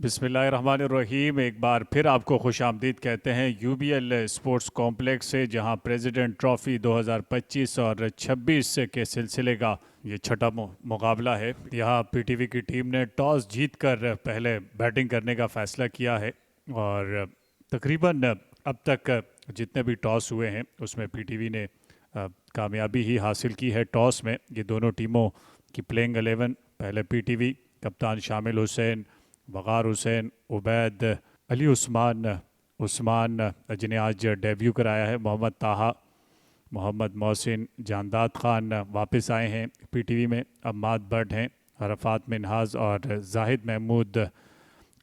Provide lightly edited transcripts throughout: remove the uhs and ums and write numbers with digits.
बिस्मिल्लाहिर्रहमानिर्रहीम। एक बार फिर आपको खुशामदीद कहते हैं यूबीएल स्पोर्ट्स कॉम्प्लेक्स से, जहां प्रेसिडेंट ट्रॉफ़ी 2025 और 26 के सिलसिले का ये छठा मुकाबला है। यहां पीटीवी की टीम ने टॉस जीतकर पहले बैटिंग करने का फ़ैसला किया है और तकरीबन अब तक जितने भी टॉस हुए हैं उसमें पीटीवी ने कामयाबी ही हासिल की है। टॉस में ये दोनों टीमों की प्लेइंग 11, पहले पीटीवी कप्तान शामिल हुसैन, वक़ार हुसैन, उबैद, अली उस्मान उस्मान जिन्हें आज डेब्यू कराया है, मोहम्मद ताहा, मोहम्मद मोहसिन, जानदाद ख़ान वापस आए हैं पीटीवी में, अम्माद बट हैं, अरफात मिनहाज और जाहिद महमूद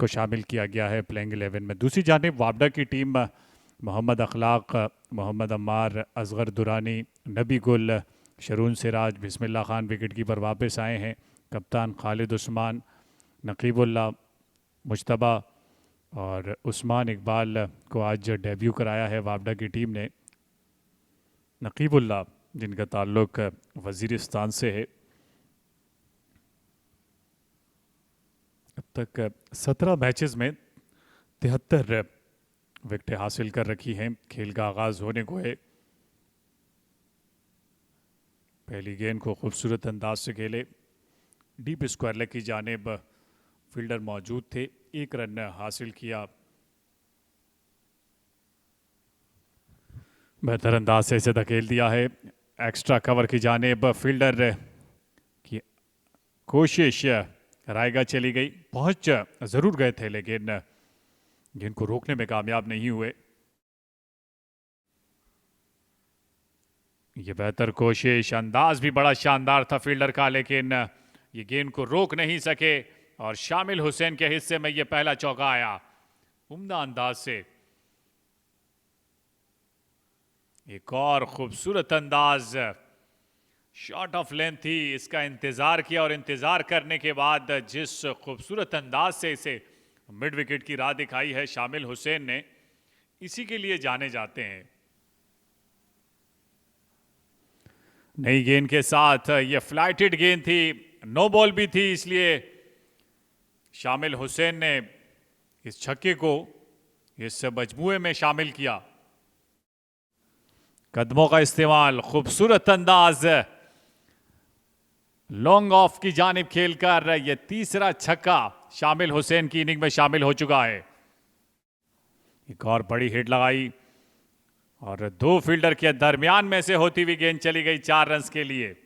को शामिल किया गया है प्लेइंग 11 में। दूसरी जानिब वापडा की टीम मोहम्मद अखलाक, मोहम्मद अम्मार, असगर दुरानी, नबी गुल, शरून सिराज, बिस्मिल्लाह खान विकेट कीपर वापस आए हैं, कप्तान खालिद उस्मान, नकीबुल्ला, मुश्तबा और उस्मान इकबाल को आज डेब्यू कराया है वापडा की टीम ने। नकीबुल्ला जिनका ताल्लुक वज़ीरिस्तान से है, अब तक 17 मैचेस में 73 विकेटें हासिल कर रखी हैं। खेल का आगाज़ होने को है। पहली गेंद को खूबसूरत अंदाज से खेले, डीप स्क्वायर लेग की जानिब फील्डर मौजूद थे, एक रन हासिल किया। बेहतर अंदाज से इसे धकेल दिया है एक्स्ट्रा कवर की जानिब। फील्डर की कोशिश रायगा चली गई, पहुंच ज़रूर गए थे लेकिन गेंद को रोकने में कामयाब नहीं हुए। ये बेहतर कोशिश, अंदाज भी बड़ा शानदार था फील्डर का, लेकिन ये गेंद को रोक नहीं सके और शामिल हुसैन के हिस्से में ये पहला चौका आया उम्दा अंदाज से। एक और खूबसूरत अंदाज, शॉट ऑफ लेंथ थी, इसका इंतजार किया और इंतजार करने के बाद जिस खूबसूरत अंदाज से इसे मिड विकेट की राह दिखाई है शामिल हुसैन ने, इसी के लिए जाने जाते हैं। नई गेंद के साथ ये फ्लाइटेड गेंद थी, नो बॉल भी थी, इसलिए शामिल हुसैन ने इस छक्के को इस मजमूए में शामिल किया। कदमों का इस्तेमाल, खूबसूरत अंदाज, लॉन्ग ऑफ की जानिब खेलकर यह तीसरा छक्का शामिल हुसैन की इनिंग में शामिल हो चुका है। एक और बड़ी हिट लगाई और दो फील्डर के दरमियान में से होती हुई गेंद चली गई 4 रन के लिए।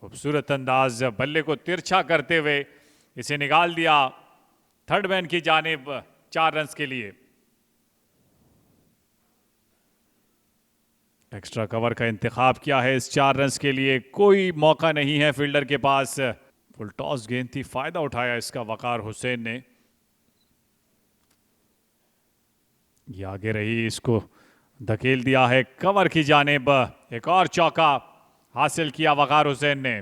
खूबसूरत अंदाज, बल्ले को तिरछा करते हुए इसे निकाल दिया थर्ड मैन की जानिब 4 रन के लिए। एक्स्ट्रा कवर का इंतखाब किया है इस 4 रन के लिए, कोई मौका नहीं है फील्डर के पास। फुल टॉस गेंद थी, फायदा उठाया इसका वक़ार हुसैन ने। ये आगे रही, इसको धकेल दिया है कवर की जानिब। एक और चौका हासिल किया वक़ार हुसैन ने।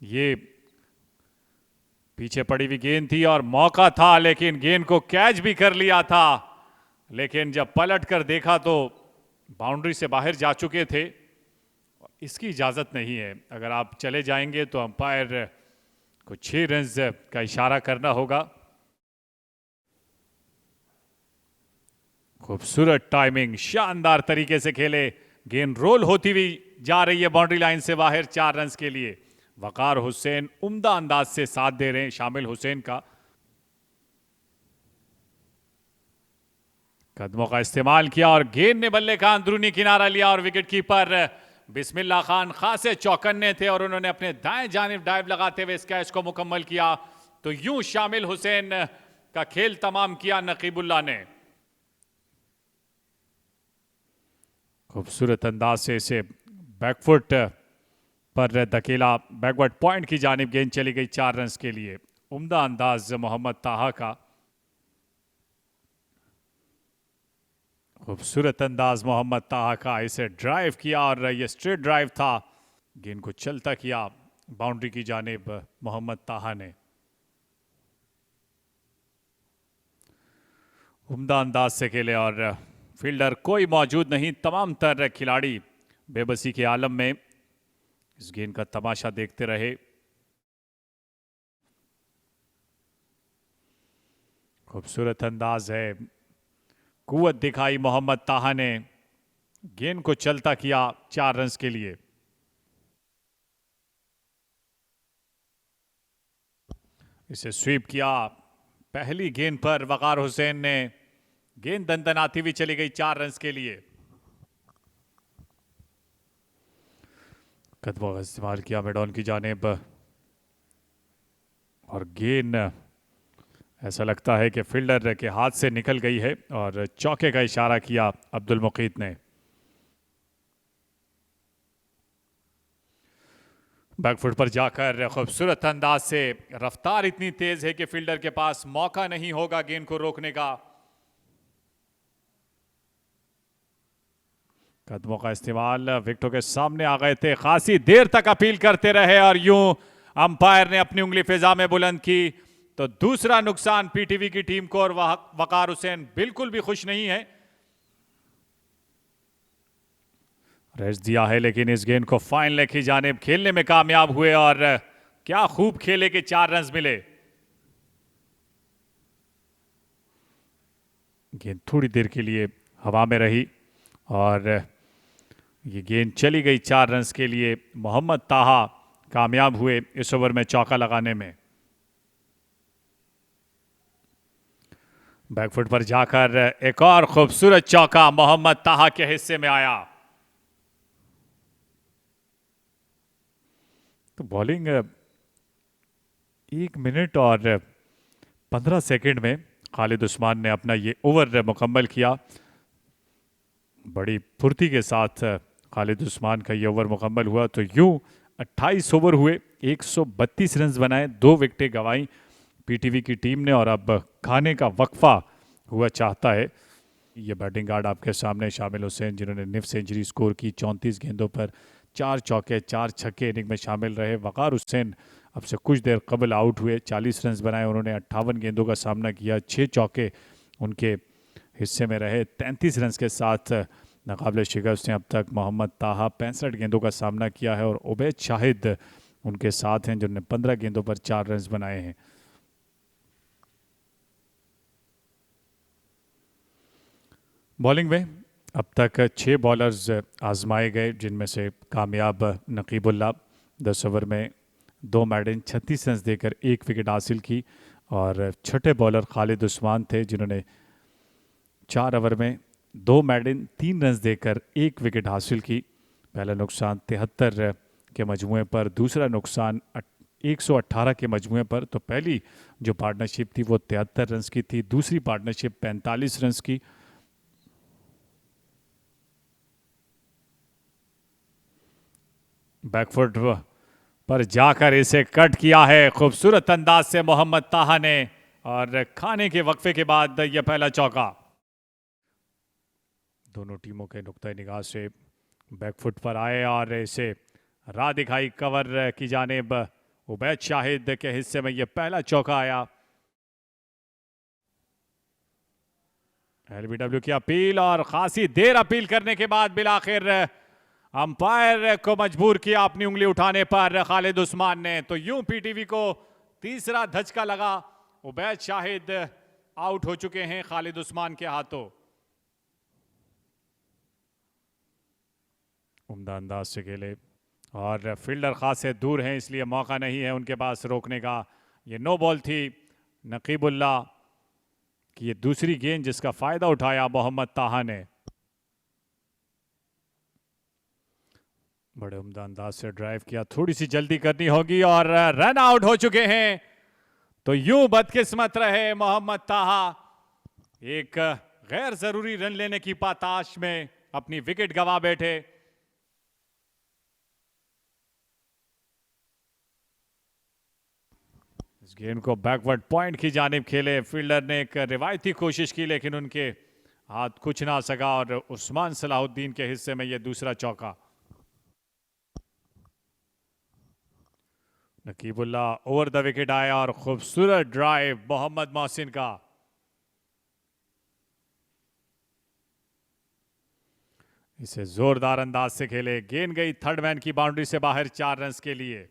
ये पीछे पड़ी हुई गेंद थी और मौका था, लेकिन गेंद को कैच भी कर लिया था, लेकिन जब पलट कर देखा तो बाउंड्री से बाहर जा चुके थे। इसकी इजाज़त नहीं है, अगर आप चले जाएंगे तो अंपायर को 6 रन का इशारा करना होगा। खूबसूरत टाइमिंग, शानदार तरीके से खेले, गेंद रोल होती हुई जा रही है बाउंड्री लाइन से बाहर 4 रन के लिए। वक़ार हुसैन उम्दा अंदाज से साथ दे रहे हैं शामिल हुसैन का। कदमों का इस्तेमाल किया और गेंद ने बल्ले का अंदरूनी किनारा लिया और विकेट कीपर बिस्मिल्लाह खान खासे चौकन्ने थे और उन्होंने अपने दाएं जानिब डाइव लगाते हुए इस कैच को मुकम्मल किया। तो यूं शामिल हुसैन का खेल तमाम किया नकीबुल्ला ने। खूबसूरत अंदाज से इसे बैकफुट पर धकेला, बैकवर्ड पॉइंट की जानिब गेंद चली गई 4 रन के लिए। उम्दा अंदाज मोहम्मद ताहा का, खूबसूरत अंदाज मोहम्मद ताहा का, इसे ड्राइव किया और ये स्ट्रेट ड्राइव था, गेंद को चलता किया बाउंड्री की जानिब मोहम्मद ताहा ने। उम्दा अंदाज से खेले और फील्डर कोई मौजूद नहीं, तमाम तर खिलाड़ी बेबसी के आलम में। इस गेंद का तमाशा देखते रहे। खूबसूरत अंदाज है, कुव्वत दिखाई मोहम्मद ताहा ने, गेंद को चलता किया 4 रन के लिए। इसे स्वीप किया, पहली गेंद पर वकार हुसैन ने, गेंद दंदनाती हुई चली गई 4 रन के लिए। कदमों का इस्तेमाल किया मेडॉन की जानिब और गेंद ऐसा लगता है कि फील्डर के हाथ से निकल गई है और चौके का इशारा किया अब्दुल मुकीत ने। बैकफुट पर जाकर खूबसूरत अंदाज से, रफ्तार इतनी तेज है कि फील्डर के पास मौका नहीं होगा गेंद को रोकने का। कदमों का इस्तेमाल, विकेटों के सामने आ गए थे, खासी देर तक अपील करते रहे और यूं अंपायर ने अपनी उंगली फिजा में बुलंद की तो दूसरा नुकसान पीटीवी की टीम को, और वकार हुसैन बिल्कुल भी खुश नहीं है। रेस्ट दिया है लेकिन इस गेंद को फाइनल की जानिब खेलने में कामयाब हुए और क्या खूब खेले के 4 रन मिले। गेंद थोड़ी देर के लिए हवा में रही और ये गेंद चली गई 4 रन के लिए। मोहम्मद ताहा कामयाब हुए इस ओवर में चौका लगाने में। बैकफुट पर जाकर एक और खूबसूरत चौका मोहम्मद ताहा के हिस्से में आया। तो बॉलिंग 1 मिनट और 15 सेकंड में खालिद उस्मान ने अपना ये ओवर मुकम्मल किया। बड़ी फुर्ती के साथ खालिद उस्मान का ये ओवर मुकम्मल हुआ। तो यूं 28 ओवर हुए, 132 रन बनाए, 2 विकेटें गंवाई पीटीवी की टीम ने और अब खाने का वक्फा हुआ चाहता है। ये बैटिंग गार्ड आपके सामने शामिल हुसैन, जिन्होंने निफ सेंचुरी स्कोर की, 34 गेंदों पर 4 चौके 4 छक्के इनिंग में शामिल रहे। वकार हुसैन अब से कुछ देर कबल आउट हुए, 40 रन बनाए उन्होंने, 58 गेंदों का सामना किया, 6 चौके उनके हिस्से में रहे। 33 रन के साथ नाकाबिले शिकस्त ने अब तक मोहम्मद ताहा 65 गेंदों का सामना किया है और उबैद शाहिद उनके साथ हैं जिन्होंने 15 गेंदों पर 4 रन बनाए हैं। बॉलिंग में अब तक 6 बॉलर्स आजमाए गए, जिनमें से कामयाब नकीबुल्ला 10 ओवर में 2 मेडन 36 रन देकर 1 विकेट हासिल की और छठे बॉलर खालिद उस्मान थे जिन्होंने 4 ओवर में 2 मेडन 3 रन देकर 1 विकेट हासिल की। पहला नुकसान 73 के मजमुए पर, दूसरा नुकसान 118 के मजमुए पर। तो पहली जो पार्टनरशिप थी वो 73 रन की थी, दूसरी पार्टनरशिप 45 रन की। बैकफुट पर जाकर इसे कट किया है खूबसूरत अंदाज से मोहम्मद ताहा ने और खाने के वक्फे के बाद यह पहला चौका। दोनों टीमों के नुक्ता निगाह से बैकफुट पर आए और इसे राह दिखाई कवर की जानिब उबैद शाहिद के हिस्से में यह पहला चौका आया। एलबीडब्ल्यू की अपील और खासी देर अपील करने के बाद बिलाखिर अंपायर को मजबूर किया अपनी उंगली उठाने पर खालिद उस्मान ने। तो यूं पीटीवी को तीसरा धचका लगा, उबैद शाहिद आउट हो चुके हैं खालिद उस्मान के हाथों। उम्दा अंदाज से खेले और फील्डर खास से दूर हैं इसलिए मौका नहीं है उनके पास रोकने का। ये नो बॉल थी नकीबुल्ला की, ये दूसरी गेंद जिसका फायदा उठाया मोहम्मद ताहा ने। बड़े उम्दा अंदाज से ड्राइव किया, थोड़ी सी जल्दी करनी होगी और रन आउट हो चुके हैं। तो यूं बदकिस्मत रहे मोहम्मद ताहा, एक गैर जरूरी रन लेने की पाताश में अपनी विकेट गंवा बैठे। इस गेंद को बैकवर्ड पॉइंट की जानिब खेले, फील्डर ने एक रिवायती कोशिश की लेकिन उनके हाथ कुछ ना सका और उस्मान सलाहुद्दीन के हिस्से में यह दूसरा चौका। नकीबुल्ला ओवर द विकेट आया और खूबसूरत ड्राइव मोहम्मद मोहसिन का। इसे जोरदार अंदाज से खेले, गेंद गई थर्ड मैन की बाउंड्री से बाहर 4 रन के लिए।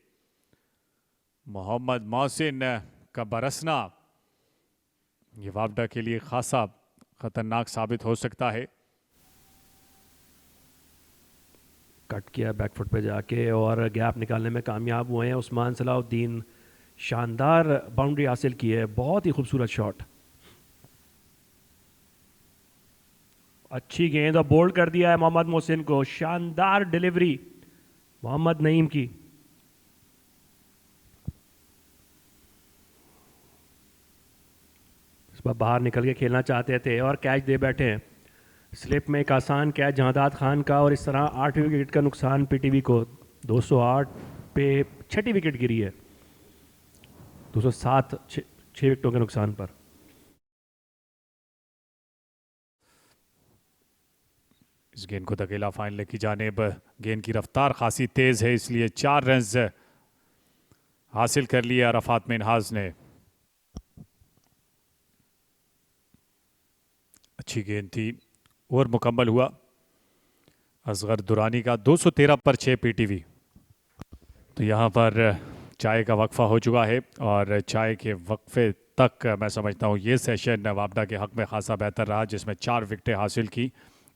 मोहम्मद मोहसिन का बरसना ये वापडा के लिए खासा खतरनाक साबित हो सकता है। कट किया बैकफुट पे जाके और गैप निकालने में कामयाब हुए हैं उस्मान सलाहुद्दीन। शानदार बाउंड्री हासिल की है, बहुत ही खूबसूरत शॉट। अच्छी गेंद और बोल्ड कर दिया है मोहम्मद मोहसिन को। शानदार डिलीवरी मोहम्मद नईम की। इस बार बाहर निकल के खेलना चाहते थे और कैच दे बैठे हैं। स्लिप में एक आसान कैच जहादात खान का और इस तरह 8वीं विकेट का नुकसान पीटीवी को। 208 पे 6ठी विकेट गिरी है। 207 6 विकेटों के नुकसान पर। इस गेंद को धकेला फाइनल की जानिब। गेंद की रफ्तार खासी तेज है, इसलिए 4 रन हासिल कर लिए अरफात मिनहाज ने। अच्छी गेंद थी। ओवर मुकम्मल हुआ असगर दुरानी का। 213 पर 6 पीटीवी। तो यहाँ पर चाय का वक्फा हो चुका है और चाय के वक्फे तक मैं समझता हूँ ये सेशन वापडा के हक में खासा बेहतर रहा, जिसमें 4 विकेटें हासिल की।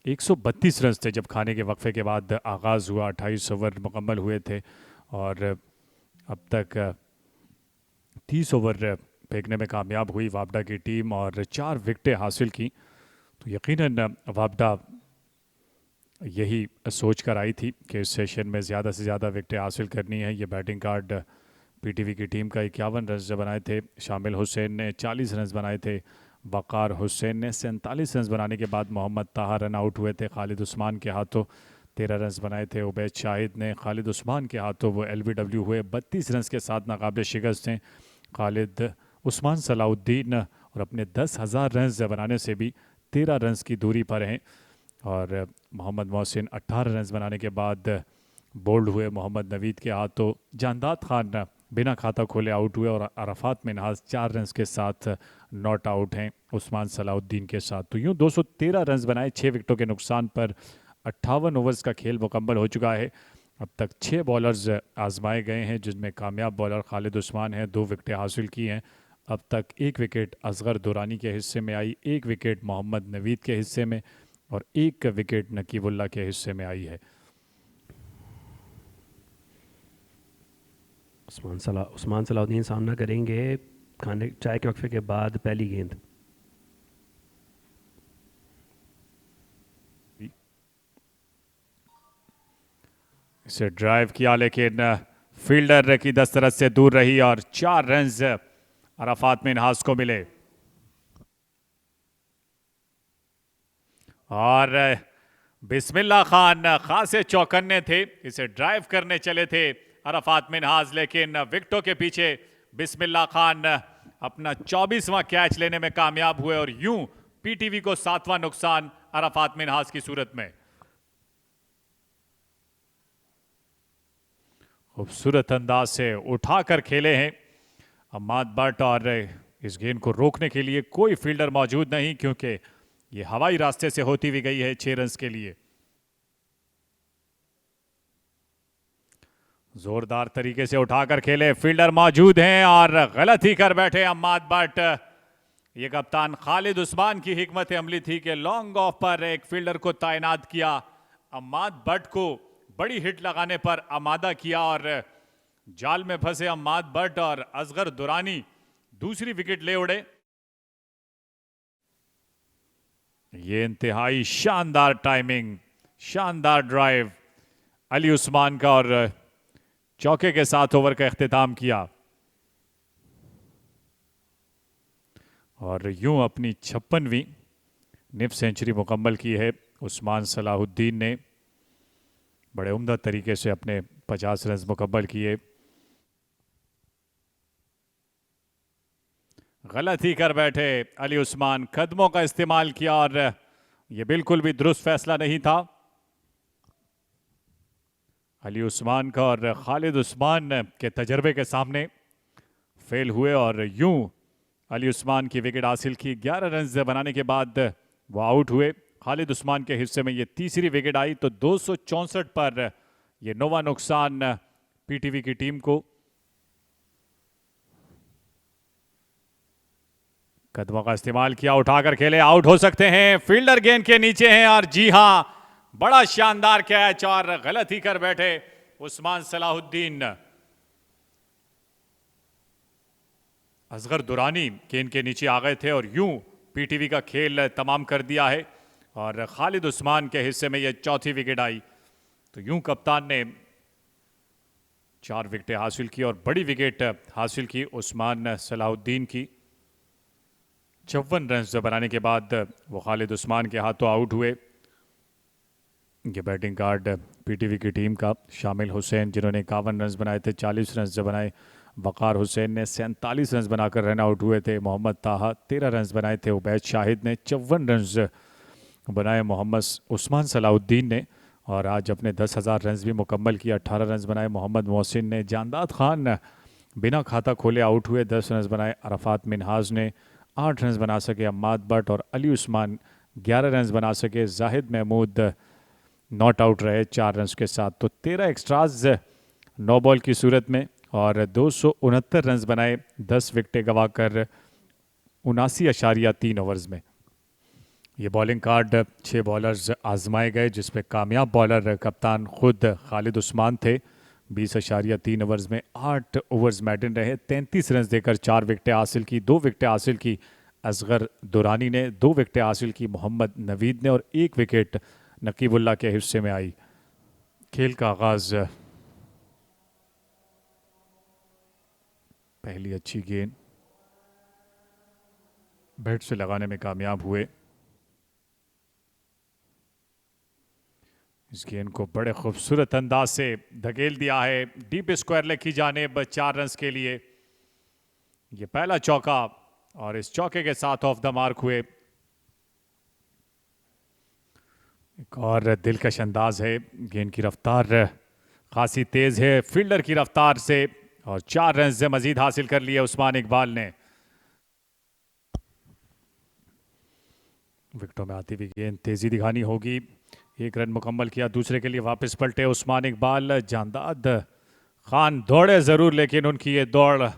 132 रन थे जब खाने के वक्फे के बाद आगाज़ हुआ। 28 ओवर मुकम्मल हुए थे और अब तक 30 ओवर फेंकने में कामयाब हुई वापडा की टीम और 4 विकेटें हासिल की। तो यकीनन वापडा यही सोच कर आई थी कि इस सेशन में ज़्यादा से ज़्यादा विकेटें हासिल करनी है। ये बैटिंग कार्ड पीटीवी की टीम का 51 रन बनाए थे। शामिल हुसैन ने 40 रन बनाए थे। वक़ार हुसैन ने 47 रन बनाने के बाद मोहम्मद ताहा रन आउट हुए थे। खालिद उस्मान के हाथों 13 रन बनाए थे। उबैद शाहिद ने खालिद उस्मान के हाथों वो LBW हुए 32 रन के साथ नाकाबिल शिकस्त हैं। खालिद उस्मान सलाहुद्दीन और अपने 10,000 रन बनाने से भी 13 रन की दूरी पर हैं। और मोहम्मद मोहसिन 18 रन बनाने के बाद बोल्ड हुए मोहम्मद नवीद के हाथों। जानदात खान बिना खाता खोले आउट हुए और अरफात मिनहाज 4 रन के साथ नॉट आउट हैं उस्मान सलाहुद्दीन के साथ। तो यूँ 213 रन बनाए 6 विकेटों के नुकसान पर। 58 ओवर्स का खेल मुकम्मल हो चुका है। अब तक 6 बॉलर्स आजमाए गए हैं, जिसमें कामयाब बॉलर खालिद उस्मान है। 2 विकेटें हासिल की हैं। अब तक 1 विकेट असगर दुरानी के हिस्से में आई, 1 विकेट मोहम्मद नवीद के हिस्से में और 1 विकेट नकीबुल्ला के हिस्से में आई है। उस्मान सलाहुद्दीन सामना करेंगे खाने चाय के वक्फे के बाद पहली गेंद। इसे ड्राइव किया लेकिन फील्डर की दस्तरस से दूर रही और 4 रन अरफात मिनहाज को मिले। और बिस्मिल्लाह खान खासे चौकन्ने थे। इसे ड्राइव करने चले थे अरफात मिनहाज, लेकिन विकेटों के पीछे बिस्मिल्लाह खान अपना 24वां कैच लेने में कामयाब हुए और यूं पीटीवी को 7वां नुकसान अरफात मिनहाज की सूरत में। खूबसूरत अंदाज से उठाकर खेले हैं अम्माद बट और इस गेंद को रोकने के लिए कोई फील्डर मौजूद नहीं, क्योंकि ये हवाई रास्ते से होती हुई गई है 6 रन के लिए। जोरदार तरीके से उठाकर खेले, फील्डर मौजूद हैं और गलत ही कर बैठे अम्माद बट। ये कप्तान खालिद उस्मान की हिकमत अमली थी कि लॉन्ग ऑफ पर एक फील्डर को तैनात किया। अम्माद बट को बड़ी हिट लगाने पर आमादा किया और जाल में फंसे अम्माद बट और असगर दुरानी दूसरी विकेट ले उड़े। ये इंतहाई शानदार टाइमिंग, शानदार ड्राइव अली उस्मान का और चौके के साथ ओवर का इख्तिताम किया। और यूं अपनी 56वीं निफ सेंचुरी मुकम्मल की है उस्मान सलाहुद्दीन ने। बड़े उम्दा तरीके से अपने 50 रन मुकम्मल किए। गलत ही कर बैठे अली उस्मान, कदमों का इस्तेमाल किया और यह बिल्कुल भी दुरुस्त फैसला नहीं था अली उस्मान का। और खालिद उस्मान के तजर्बे के सामने फेल हुए और यूं अली उस्मान की विकेट हासिल की। 11 रन बनाने के बाद वो आउट हुए। खालिद उस्मान के हिस्से में ये तीसरी विकेट आई, तो 264 पर ये नौवां नुकसान पीटीवी की टीम को। कदमों का इस्तेमाल किया, उठाकर खेले, आउट हो सकते हैं, फील्डर गेंद के नीचे हैं, और जी हां, बड़ा शानदार कैच, और गलत ही कर बैठे उस्मान सलाहुद्दीन। असगर दुरानी गेंद के नीचे आ गए थे और यूं पीटीवी का खेल तमाम कर दिया है, और खालिद उस्मान के हिस्से में यह चौथी विकेट आई। तो यूं कप्तान ने 4 विकेटें हासिल की और बड़ी विकेट हासिल की उस्मान सलाहुद्दीन की। 54 रन बनाने के बाद वो खालिद उस्मान के हाथों आउट हुए। ये बैटिंग कार्ड पीटीवी की टीम का शामिल हुसैन, जिन्होंने 51 रन बनाए थे, 40 रन बनाए। वकार हुसैन ने 47 रन बनाकर रन आउट हुए थे। मोहम्मद ताहा 13 रन बनाए थे। उबैद शाहिद ने 54 रन बनाए। मोहम्मद उस्मान सलाहुद्दीन ने और आज अपने 10,000 रन भी मुकम्मल किया, 18 रन बनाए। मोहम्मद मोहसिन ने, जानदाद खान बिना खाता खोले आउट हुए, 10 रन बनाए। अरफात मिनहाज ने 8 रन बना सके। अम्माद भट्ट और अली उस्मान 11 रन बना सके। जाहिद महमूद नॉट आउट रहे 4 रन के साथ। तो 13 एक्स्ट्राज 9 बॉल की सूरत में और 269 रन बनाए, 10 विकेटें गंवाकर 79.3 ओवर्स में। ये बॉलिंग कार्ड 6 बॉलर्स आजमाए गए, जिसमें कामयाब बॉलर कप्तान खुद खालिद उस्मान थे। 20.3 ओवर्स में 8 ओवर्स मैडन रहे, 33 रन देकर 4 विकेटें हासिल की। 2 विकेटें हासिल की असगर दुरानी ने, 2 विकेटें हासिल की मोहम्मद नवीद ने, और 1 विकेट नकीबुल्लाह के हिस्से में आई। खेल का आगाज, पहली अच्छी गेंद बैट से लगाने में कामयाब हुए। इस गेंद को बड़े खूबसूरत अंदाज से धकेल दिया है डीप स्क्वायर लेग की जानिब 4 रन के लिए। ये पहला चौका, और इस चौके के साथ ऑफ द मार्क हुए। एक और दिलकश अंदाज है, गेंद की रफ्तार खासी तेज है फील्डर की रफ्तार से, और 4 रन से मजीद हासिल कर लिए उस्मान इकबाल ने। विकेटों में आती हुई गेंद, तेजी दिखानी होगी। 1 रन मुकम्मल किया, दूसरे के लिए वापस पलटे उस्मान इकबाल। जानदाद खान दौड़े जरूर, लेकिन उनकी ये दौड़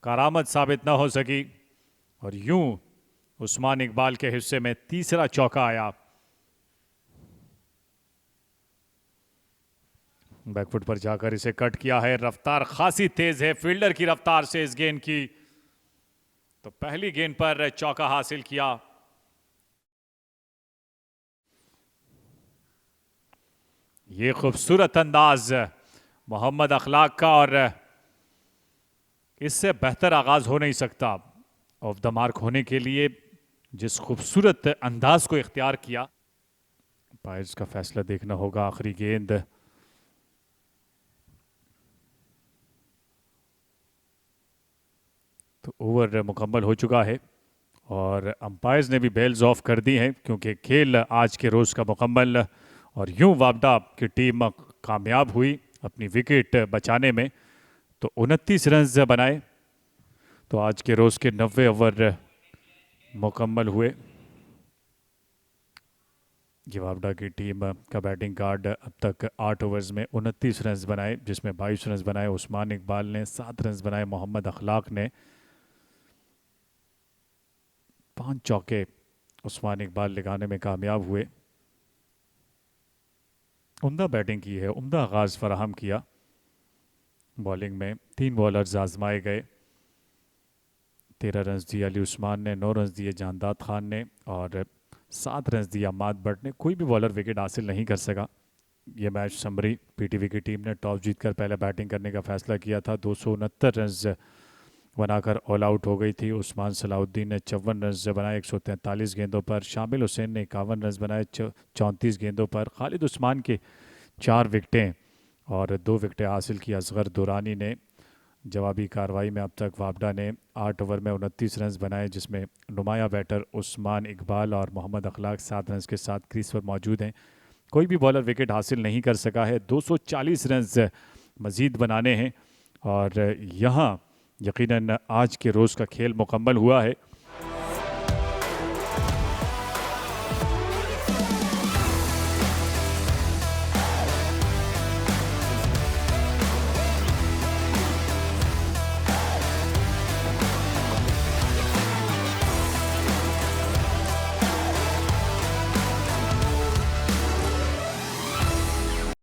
करामत साबित ना हो सकी, और यूं उस्मान इकबाल के हिस्से में तीसरा चौका आया। बैकफुट पर जाकर इसे कट किया है, रफ्तार खासी तेज है फील्डर की रफ्तार से इस गेंद की। तो पहली गेंद पर चौका हासिल किया। ये खूबसूरत अंदाज मोहम्मद अखलाक का, और इससे बेहतर आगाज हो नहीं सकता ऑफ द मार्क होने के लिए। जिस खूबसूरत अंदाज को इख्तियार किया, अंपायर्स का फैसला देखना होगा। आखिरी गेंद, तो ओवर मुकम्मल हो चुका है और अंपायर्स ने भी बेल्स ऑफ कर दी हैं, क्योंकि खेल आज के रोज़ का मुकम्मल। और यूं वापडा की टीम कामयाब हुई अपनी विकेट बचाने में, तो 29 रन बनाए। तो आज के रोज़ के 90 ओवर मुकम्मल हुए। ये वापडा की टीम का बैटिंग कार्ड अब तक 8 ओवर्स में 29 रन बनाए, जिसमें 22 रन बनाए उस्मान इकबाल ने, 7 रन बनाए मोहम्मद अखलाक ने। 5 चौके उस्मान इकबाल लगाने में कामयाब हुए। उम्दा बैटिंग की है, उम्दा आगाज़ फराहम किया। बॉलिंग में 3 बॉलर्स आजमाए गए। 13 रन दिए अली उस्मान ने, 9 रन दिए जानदाद खान ने, और 7 रन दिए अम्माद भट्ट ने। कोई भी बॉलर विकेट हासिल नहीं कर सका। ये मैच समरी, पीटीवी की टीम ने टॉस जीतकर पहले बैटिंग करने का फैसला किया था। 269 रन बनाकर ऑल आउट हो गई थी। उस्मान सलाहुद्दीन ने 54 रन बनाए 143 गेंदों पर। शामिल हुसैन ने 51 रन बनाए 34 गेंदों पर। खालिद उस्मान के 4 विकेटें और 2 विकेटें हासिल की असगर दुरानी ने। जवाबी कार्रवाई में अब तक वापडा ने 8 ओवर में 29 रन बनाए, जिसमें नुमाया बैटर उस्मान इकबाल और मोहम्मद अखलाक 7 रन के साथ क्रीज पर मौजूद हैं। कोई भी बॉलर विकेट हासिल नहीं कर सका है। 240 रन मज़ीद बनाने हैं, और यहाँ यकीनन आज के रोज़ का खेल मुकम्मल हुआ है।